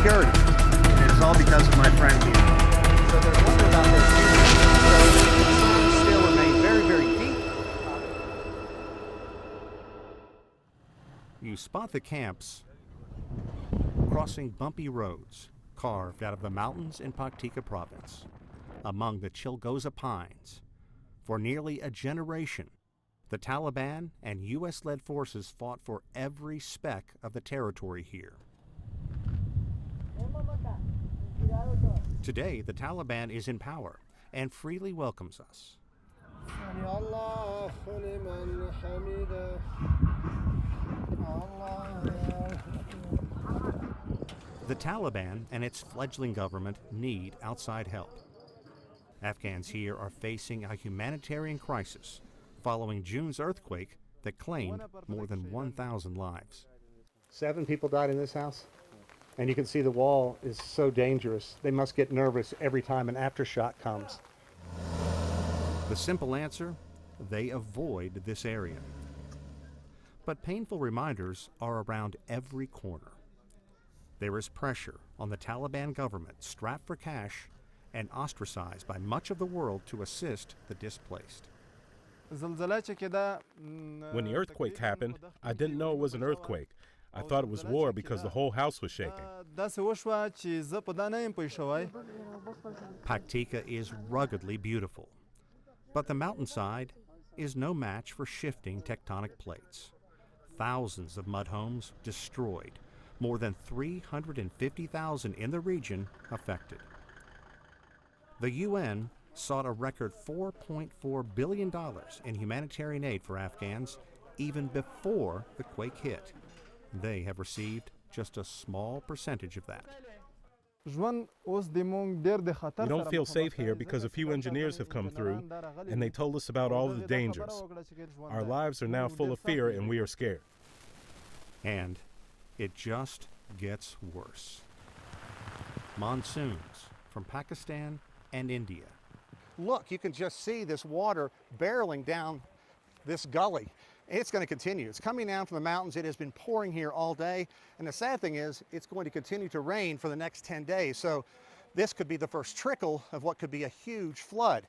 security. And it's all because of my friend here. So there's wonder about this. So still remain very, very deep. You spot the camps crossing bumpy roads carved out of the mountains in Paktika province, among the Chilgoza pines. For nearly a generation, the Taliban and U.S.-led forces fought for every speck of the territory here. Today, the Taliban is in power and freely welcomes us. The Taliban and its fledgling government need outside help. Afghans here are facing a humanitarian crisis following June's earthquake that claimed more than 1,000 lives. 7 people died in this house, and you can see the wall is so dangerous. They must get nervous every time an aftershock comes. The simple answer, they avoid this area. But painful reminders are around every corner. There is pressure on the Taliban government, strapped for cash and ostracized by much of the world to assist the displaced. When the earthquake happened, I didn't know it was an earthquake. I thought it was war because the whole house was shaking. Paktika is ruggedly beautiful, but the mountainside is no match for shifting tectonic plates. Thousands of mud homes destroyed, more than 350,000 in the region affected. The UN sought a record $4.4 billion in humanitarian aid for Afghans even before the quake hit. They have received just a small percentage of that. We don't feel safe here because a few engineers have come through and they told us about all of the dangers. Our lives are now full of fear and we are scared. And it just gets worse. Monsoons from Pakistan and India. Look, you can just see this water barreling down this gully. It's going to continue. It's coming down from the mountains. It has been pouring here all day. And the sad thing is, it's going to continue to rain for the next 10 days. So this could be the first trickle of what could be a huge flood.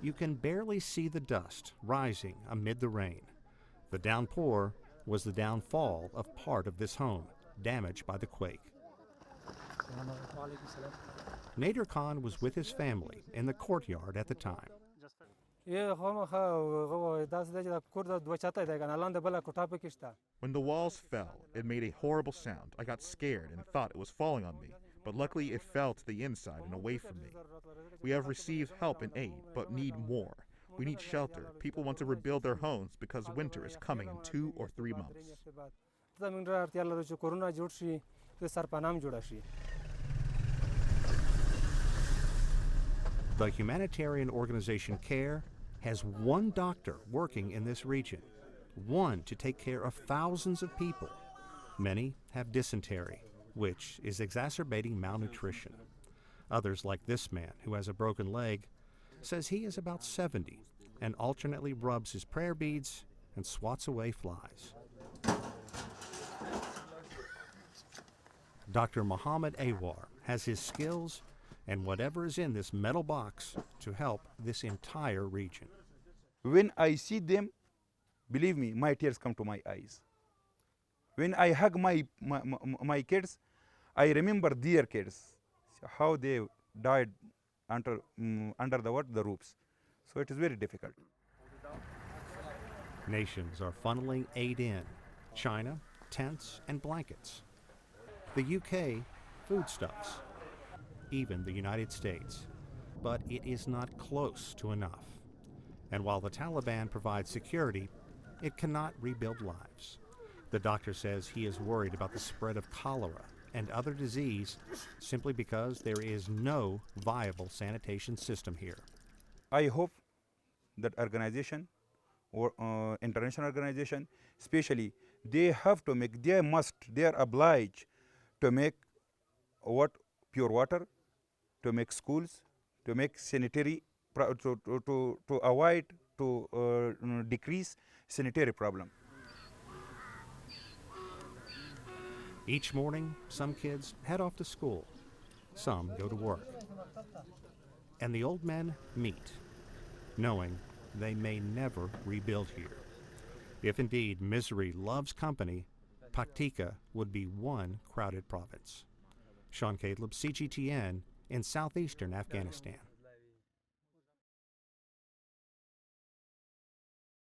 You can barely see the dust rising amid the rain. The downpour was the downfall of part of this home, damaged by the quake. Nader Khan was with his family in the courtyard at the time. When the walls fell, it made a horrible sound. I got scared and thought it was falling on me, but luckily it fell to the inside and away from me. We have received help and aid, but need more. We need shelter. People want to rebuild their homes because winter is coming in 2 or 3 months. The humanitarian organization CARE has 1 doctor working in this region, 1 to take care of thousands of people. Many have dysentery, which is exacerbating malnutrition. Others, like this man who has a broken leg, says he is about 70 and alternately rubs his prayer beads and swats away flies. Dr. Mohammed Awar has his skills and whatever is in this metal box to help this entire region. When I see them, believe me, my tears come to my eyes. When I hug my kids, I remember their kids, how they died under the roofs. So it is very difficult. Nations are funneling aid in. China, tents and blankets. The UK, foodstuffs. Even the United States. But it is not close to enough. And while the Taliban provides security, it cannot rebuild lives. The doctor says he is worried about the spread of cholera and other disease simply because there is no viable sanitation system here. I hope that organization or international organization, especially, they have to make, they are obliged to make pure water, to make schools, to make sanitary, to avoid, to decrease sanitary problem. Each morning, some kids head off to school, some go to work. And the old men meet, knowing they may never rebuild here. If indeed misery loves company, Paktika would be one crowded province. Sean Caleb, CGTN, in southeastern Afghanistan.